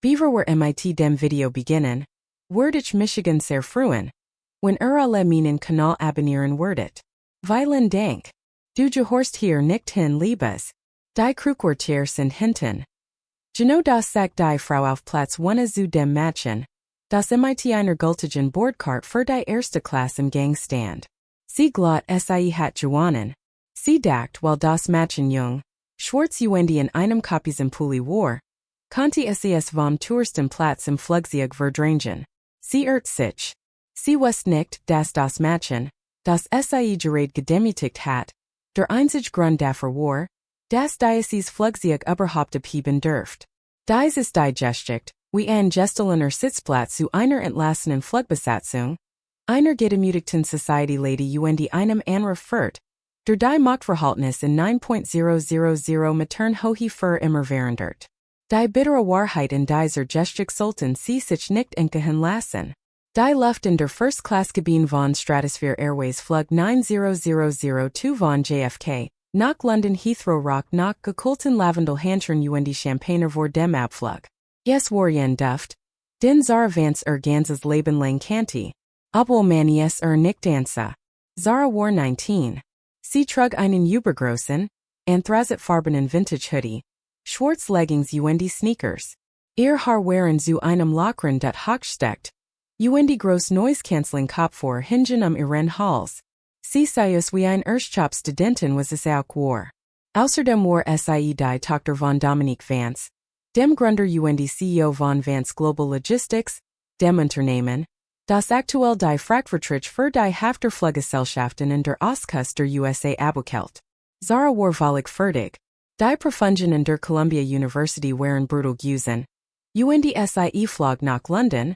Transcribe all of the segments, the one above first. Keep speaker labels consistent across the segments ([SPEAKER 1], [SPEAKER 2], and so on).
[SPEAKER 1] Beaver were MIT dem Video beginnen. Wordich Michigan ser fruen. When alle minen Kanal abonnieren wordet. Violin dank. Du gehorst hier nicht hin liebes. Die Krugquartier sind hinten. Geno das sagt die Frau auf Platz 1 zu dem Matchen. Das MIT einer gültigen Bordkart für die erste Klasse im Gang stand. Sie glot sie hat gewonnen. Sie dacht while das Matchen jung. Schwarz in einem Kopisen Pulli war. Conti ses vom Touristen Platz im Flugzeug verdrängen. Sie sich. Sie wust nicht, dass das Matchen, das sie gerade gedemütigt hat, der einzige Grund dafür war, dass dieses Flugzeug überhaupt abheben dürft. Dies ist die Geschichte, wie ein gestohlener Sitzplatz zu einer entlassenen Flugbesatzung, einer gedemütigten Society Lady die einem Anruf führt, der die Machtverhältnis in 9.000 Metern hohe für immer verandert. Die bittere Wahrheit in dieser Geschichte sollten Sie sich nicht entgehen lassen. Die Luft in der First-Class-Cabine von Stratosphere Airways Flug 9002 von JFK, nach London Heathrow Rock nach gekulten Lavendelhandschern die Champagner vor dem Abflug. Yes war jen Duft, den Zara Vance ganzes Leben lang Kanti. Obwohl man yes nicht dansa. Zara war 19. Sie trug einen übergroßen, anthrazitfarbenen Vintage Hoodie. Schwarz Leggings die Sneakers. Ihr Haar waren zu einem Lockren dat hochsteckt. Die gross Noise-Canceling Kopfhörer hingen ihren Hals. Sie sius wie ein Studenten was es auch war. Außerdem war sie die Tochter von Dominique Vance, dem Gründer CEO von Vance Global Logistics, dem Unternehmen, das aktuell die Frankfurtrich für die Hafterfluggesellschaften in der Ostkust der USA abwickelt. Zara war völlig fertig. Die Profungen in der Columbia University waren brutal gewesen. Sie flog nach London,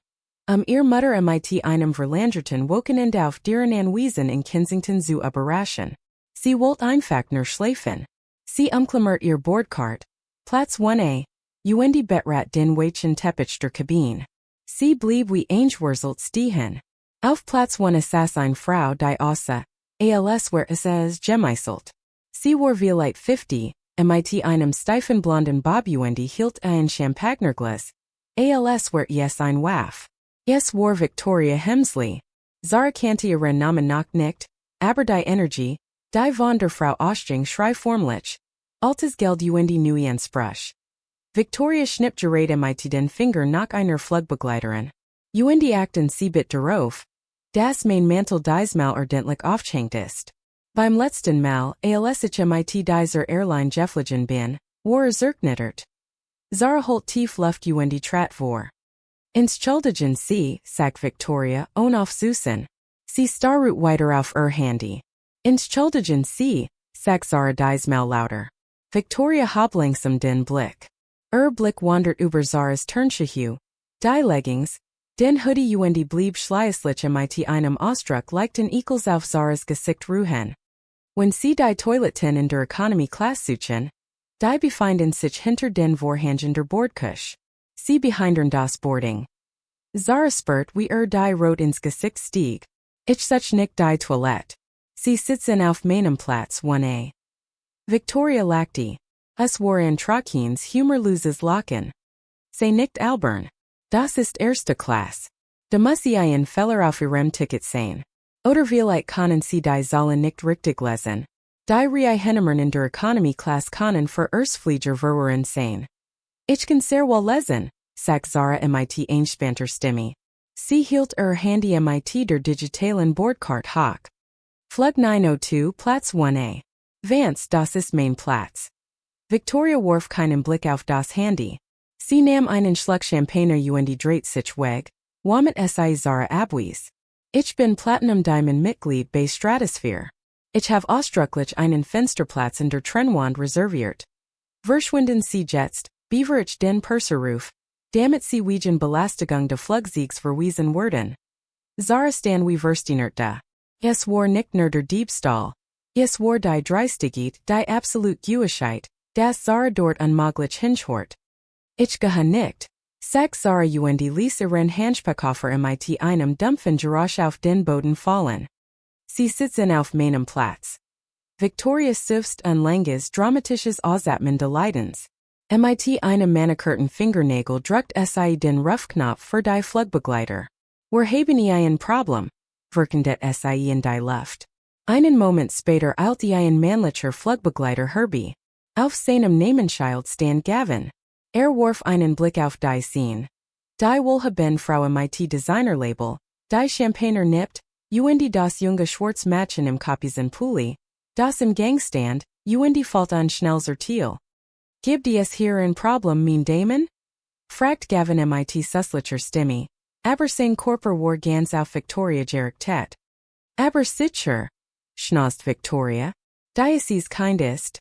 [SPEAKER 1] ihr Mutter MIT einem Verlangerten Wochenende auf deren Anwesen in Kensington zu überraschen. Sie wollte einfach nur schlafen. Sie umklammert ihr Bordkart, Platz 1a, die Bettrat den weichen Teppich der Kabine. Sie blieb wie eingewurzelt stehen. Auf Platz 1 saß eine Frau die außer, als wär es gemeißelt. Sie war vielleicht 50, MIT einem steifen blonden Bob hielt ein Champagnerglas, als wär es ein Waff. Es war Victoria Hemsley. Zara kannte ihren Namen noch nicht, aber die Energie, die von der Frau Ostring schrei formlich. Altes Geld die neuen Spruch. Victoria schnipp gerade MIT den Finger nach einer Flugbegleiterin. Die achten sie bit darauf, dass mein Mantel diesmal ordentlich aufgehängt ist. Beim letzten Mal, als ich MIT dieser Airline geflogen bin, war zerknittert. Zara holt tief Luft die Trat vor. Entschuldigen Sie, sagt Victoria, auf Susan. Sie starrut weiter auf ihr Handy. Entschuldigen Sie, sagt Zara diesmal lauter. Victoria hob langsam den Blick. Blick wandert über Zara's Turnschuhe, die Leggings, den Hoodie die blieb schleierlich MIT einem Ausdruck leichten auf Zara's Gesicht ruhen. Wenn sie die Toiletten in der Economy Class suchen, die befinden sich hinter den Vorhängen der Bordkusch. Sie behindern das Boarding. Zara spurt wie die Rot ins Gesicht stieg. Ich such nicht die Toilette. Sie sitzen auf meinem Platz 1a. Victoria lachte. Es waren Trakins humorloses Lachen. Sei nicht albern. Das ist erste Klasse. Da muss ein Feller auf ihrem Ticket sein. Oder vielleicht können sie die Zahlen nicht richtig lesen. Die Reihennummern in der Economy Class können für Erstflieger verwirrend sein. Ich kann sehr wohl lesen, sagt Zara MIT einspannter Stimme. Sie hielt ihr Handy MIT der digitalen Bordkart hoch. Flug 902 Platz 1a. Vance, das ist mein Platz. Victoria warf keinen Blick auf das Handy. Sie nahm einen Schluck Champagner dreht sich weg, womit sie Zara abwies. Ich bin Platinum Diamond Mitglied bei Stratosphere. Ich habe ausdrücklich einen Fensterplatz in der Trennwand reserviert. Verschwinden Sie jetzt, beaver ich den Purserruf, damit Sie wegen Belästigung des Flugzeugs verwiesen werden. Zara stan wie versteinert da. Es war nicht nur der Diebstahl. Es war die Dreistigkeit, die absolut Gewissheit, dass Zara dort unmöglich hinhört. Ich gehe nicht, sagt Zara die ließ ihren Handspeckkoffer MIT einem dumpfen Geräusch auf den Boden fallen. Sie sitzen auf meinem Platz. Victoria suffst ein langes dramatisches Ausatmen des Leidens. MIT einem Manikürten Fingernagel druckt SI den Rufknopf für die Flugbegleiter. Wir haben ein Problem, verkendet SI in die Luft. Einen Moment später eilt ein männlicher Flugbegleiter Herbie. Auf seinem Namensschild stand Gavin. Warf einen Blick auf die Scene. Die Wohlhaben Frau MIT Designerlabel, die Champagner nippt, das junge Schwarz Mädchen im Kapizenpulli, das im Gangstand, fällt an Schnellzer Thiel. Gibt es hier ein Problem, mein Damon? Fragt Gavin MIT Suslicher Stimme, aber sein Körper war ganz auf Victoria gerichtet. Aber sicher, schnauzt Victoria, die es kind ist.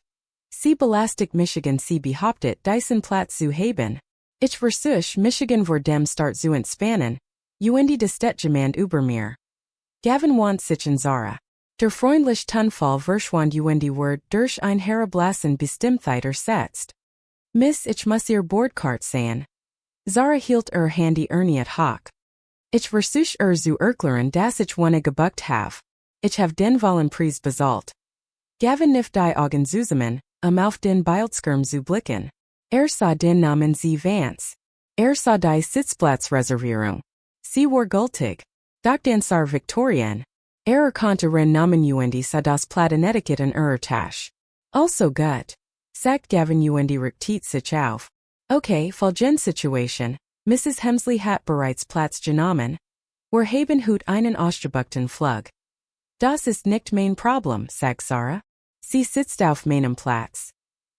[SPEAKER 1] Sie belastigt Michigan sie behauptet diesen Platz zu haben. Ich versuche Michigan vor dem Start zu entspannen, die Städtgemeinde über mir. Gavin want sich in Zara. Der freundliche Tonfall verschwand Word durch ein herablassen Bestimmtheit ersetzt. Miss, ich muss ihr Bordkarte sehen. Zara hielt Handy erniet hoch. Ich versuch zu erklären, dass ich wanne gebuckt have. Ich have den vollen Preis bezahlt. Gavin niff die Augen zusammen, auf den Bildschirm zu blicken. Sah den Namen sie Vance. Sah die Sitzplatzreservierung. Sie war gültig. Doch den sah Victorien. Konnte ren Namen sah das Platinetiket in Tasch. Also gut. Sagt Gavin richtet sich auf. Okay, folgende Situation. Mrs. Hemsley hat bereits Platz genommen. Wir haben heute einen ausgebuchten Flug. Das ist nicht mein Problem, sagt Zara. Sie sitzt auf meinem Platz.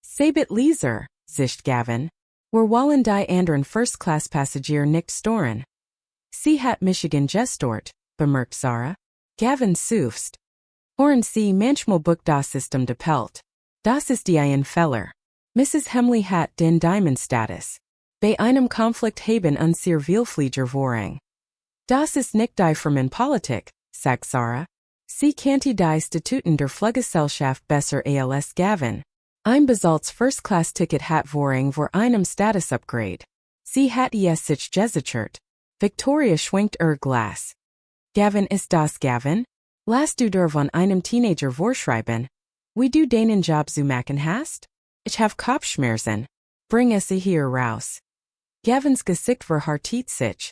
[SPEAKER 1] Sabit Leser, zischt Gavin. Wir wollen die anderen First-Class-Passagier nicht stören. Sie hat Michigan gestört, bemerkt Zara. Gavin seufzt. Hören Sie manchmal buckt das System depelt. Das ist die ein Feller. Mrs. Hemsley hat den Diamond-Status. Bei einem Konflikt haben sehr Vielflieger Vorrang. Das ist nicht die Firmenpolitik, sagt Zara. Sie kannte die Statuten der Fluggesellschaft besser als Gavin. Ein bezahltes First-Class-Ticket hat Vorrang vor einem Status-Upgrade. Sie hat es sich gesichert. Victoria schwenkt Glas. Gavin, ist das Gavin? Lass du dir von einem Teenager vorschreiben. Wie du deinen Job zu machen hast? Ich have Kopfschmerzen. Bring es hier raus. Gavins Gesicht verhärtet sich.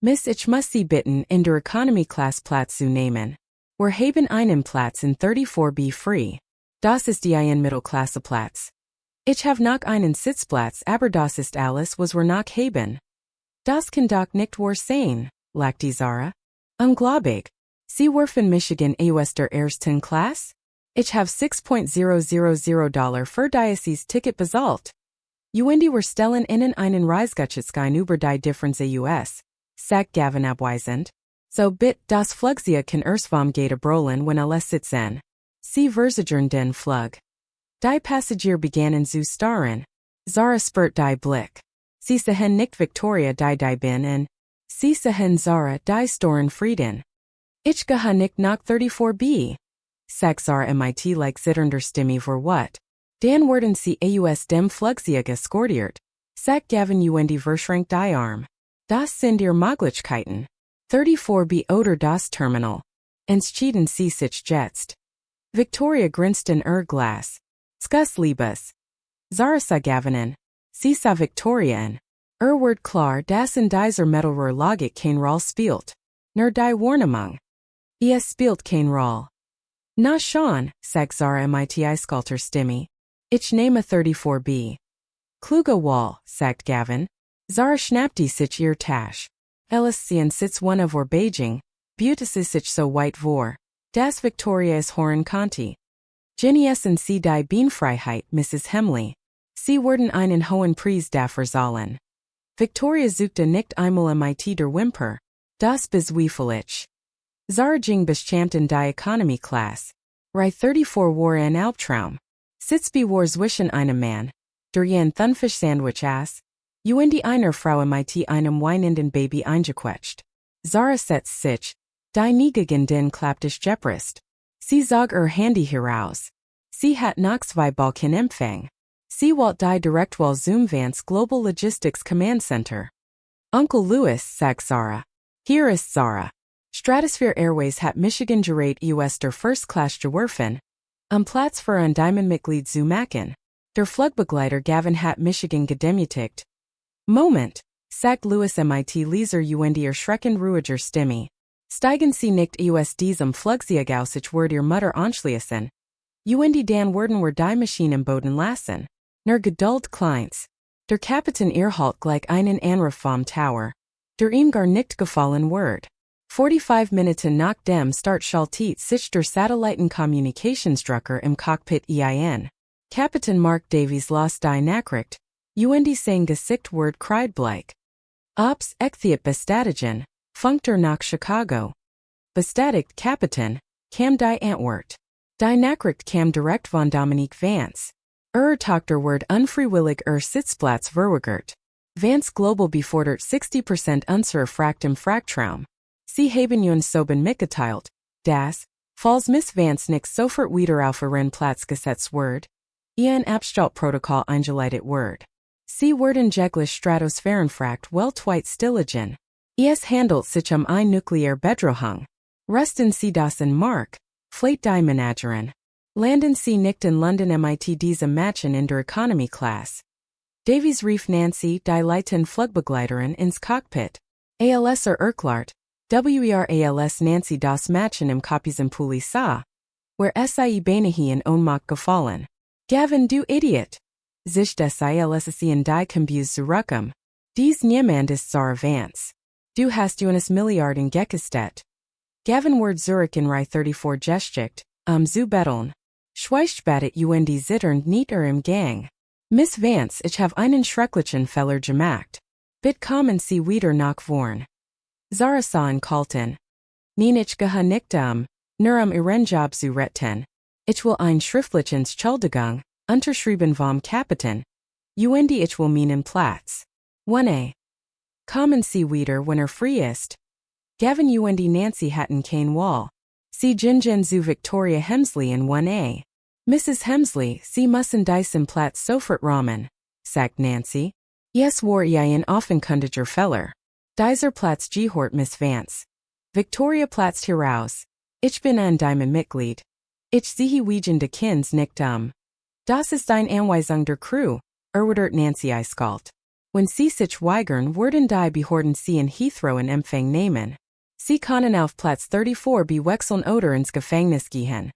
[SPEAKER 1] Miss, ich muss Sie bitten, in der Economy-Class Platz zu nehmen. Wir haben einen Platz in 34B free. Das ist die ein Mittelklasse-Platz. Ich have noch einen Sitzplatz, aber das ist alles, was wir noch haben. Das kann doch nicht wahr sein, lachte Zara. Unglaublich. Sie werfen Michigan aus der ersten Klasse? Ich have $6.000 für dieses Ticket bezahlt. Wir stellen Ihnen einen Reisgutschein über die Differenz aus, sagt Gavin abweisend. So bit das Flugzeug kann erst vom Gate brollen wenn alles sitzen. Sie versichern den Flug. Die Passagier begannen zu starren. Zara spurt die Blick. Sie sahen nicht Victoria die bin und sie sahen Zara die storen Frieden. Ich gehe nicht nach 34B. Sagt Zara MIT like zitternder Stimme für what? Dan werden sie aus dem Flugzeug eskortiert. Sagt Gavin verschränkt die Arm. Das sind ihr Möglichkeiten. 34B oder das Terminal. Entschieden sie sich jetzt. Victoria grinst in Glas. Skus Liebes. Zara sah Gavin an. Sie sah Victoria an. Word klar, das in dieser Mittelrohr Logik kein Roll spielt. Nur die Warnung. Es spielt kein Roll. Na schon, sagt Zara MIT Eiskalter Stimme. Ich nehme 34B. Kluge Wall, sagt Gavin. Zara schnappte sich ihr Tasch. Sehen sitz one vor Beijing, beautis sich so weit vor. Das Victoria ist Horen Conti. Genießen Sie die Beanfreiheit, Mrs. Hemsley. Sie werden einen hohen Preis dafür zahlen. Victoria suchte nicht einmal MIT der Wimper. Das bezweifle. Zara ging bestimmt in die Economy Class. Rei 34 war ein Albtraum. Sitzby war zwischen einem Mann, der ein Thunfisch Sandwich ass, einer Frau MIT einem weinenden Baby eingequetscht. Zara setzt sich, die Niegegen den klapptisch Jeprist. Sie zog Handy heraus. Sie hat noch zwei Balken empfang. Sie wollte die Direktwahl Zoom Vance Global Logistics Command Center. Uncle Louis, sagt Zara. Hier ist Zara. Stratosphere Airways hat Michigan gerät der First Class geworfen. Platz für ein Diamond-Mitglied zu machen. Der Flugbegleiter Gavin hat Michigan gedemütigt. Moment, sagt Louis MIT Leser ihr Schrecken ruhiger Stimme. Steigen Sie nicht aus diesem Flugzeug aus, ich würde Ihr Mutter anschließen. Dan werden wir die Maschinen boden lassen. Nur Geduld kleins. Der Kapitän erhalt gleich einen Anruf vom Tower. Der ihm gar nicht gefallen wird. 45 Minuten nach dem Start schaltet sich der Satellitenkommunikationsdrucker im Cockpit ein. Kapitän Mark Davies las die Nachricht. Sein Gesicht wird kreidbleich. Ops Echthiet bestätigen, funkt nach Chicago. Bestätigt Kapitän, kam die Antwort. Die Nachricht kam direkt von Dominique Vance. Tochter wird unfreiwillig Sitzplatz verweigert. Vance Global befordert 60% unser Fracht im Frachtraum. Sie haben uns soeben mitgeteilt, dass, falls Miss Vance nicht sofort wieder auf ihren Platz gesetzt wird, ein Abstellprotokoll eingeleitet wird. Sie werden jeglich Stratosphärenfracht weltweit stilligen. Es handelt sich ein Nuklearbedrohung. Rusten Sie das in Mark, Flight die Managerin. Landen Sie nicht in London mit diesem Machen in der Economy Class. Davies rief Nancy die Leiten Flugbegleiterin ins Cockpit. Als erklärt, als Nancy das Machen im Kapitänspulli sah, where sie beinahe in Ohnmacht gefallen. Gavin, du Idiot! Sich des als sie in die Kombüse zurückum. Dies niemand ist zur Vance. Du hast uns Milliarden gekostet. Gavin wird Zurich in Rei 34 gestickt, zu betteln. Schweichbattet Zittern nicht im Gang. Miss Vance, ich habe einen schrecklichen Fehler gemacht. Bitte kommen Sie wieder nach vorn. Zara sah in Kalten. Nein, ich gehe nicht nur Ihren Job zu retten. Ich will ein schriftlichen Entschuldigung, unterschrieben vom Kapitän. Ich will meinen Platz. 1a. Kommen Sie wieder, wenn frei ist. Gavin Nancy hatten kein Wall. Sie gingen zu Victoria Hemsley in 1a. Mrs. Hemsley, Sie müssen diesen Platz sofort rahmen, sagt Nancy. Es war ein offenkundiger Fehler. Dieser Platz gehört Miss Vance. Victoria platzt heraus. Ich bin ein Diamond Mitglied. Ich sehe wegen de Kinds nicht Das ist ein Anweisung der Crew, erwidert Nancy eiskalt. Wenn Sie sich weigern, werden die Behörden Sie in Heathrow in Empfang nehmen. Sie können auf Platz 34 bewechseln oder ins Gefängnis gehen.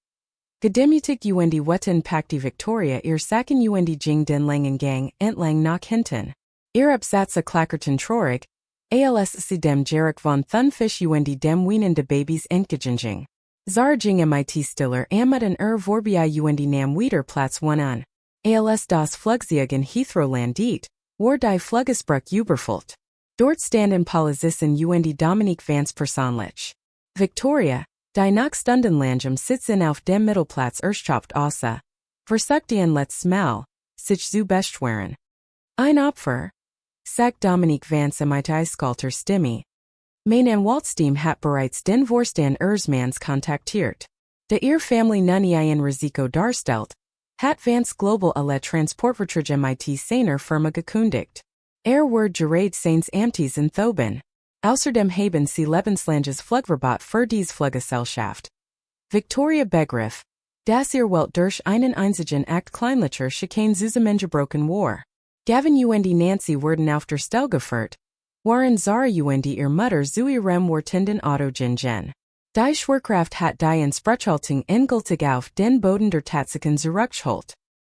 [SPEAKER 1] Gedemütigt wetten packt die Victoria ihr Sacken jing den langen Gang entlang nach hinten. Ihr Absatze klackerten traurig, als sie dem Jarek von Thunfisch dem wienende Babys entgegenging. Zarging mit Stiller ameten Vorbei nam wieder Platz 1 an. Als das Flugzeug in Heathrow landet, war die Flugesbruch überfüllt. Dort standen Polizisten Dominique Vance persönlich. Victoria, die nach Stundenlangem sitzen auf dem Mittelplatz erschöpft außer. Versucht ein letztes Mal, sich zu beschweren. Ein Opfer, sagt Dominique Vance mit eiskalter Stimme. Mein Anwaltsteam hat bereits den Vorstand Erzmans kontaktiert. Da ihr Family nun ein Risiko darstellt, hat Vance Global alle Transportverträge mit seiner Firma gekündigt. Wird gerade seines Amtes enthoben. Außerdem haben sie lebenslanges Flugverbot für dies Fluggesellschaft. Victoria begriff, dass Welt durch einen einzigen Akt kleinlicher Schikanen zusammengebrochen war. Gavin Nancy wurden auf der Stelle geführt, waren Zara ihr Mutter zu ihrem wartenden Auto gingen. Die Schwerkraft hat die Entsprechhaltung endgültig auf den Boden der Tatsachen zurückgeholt.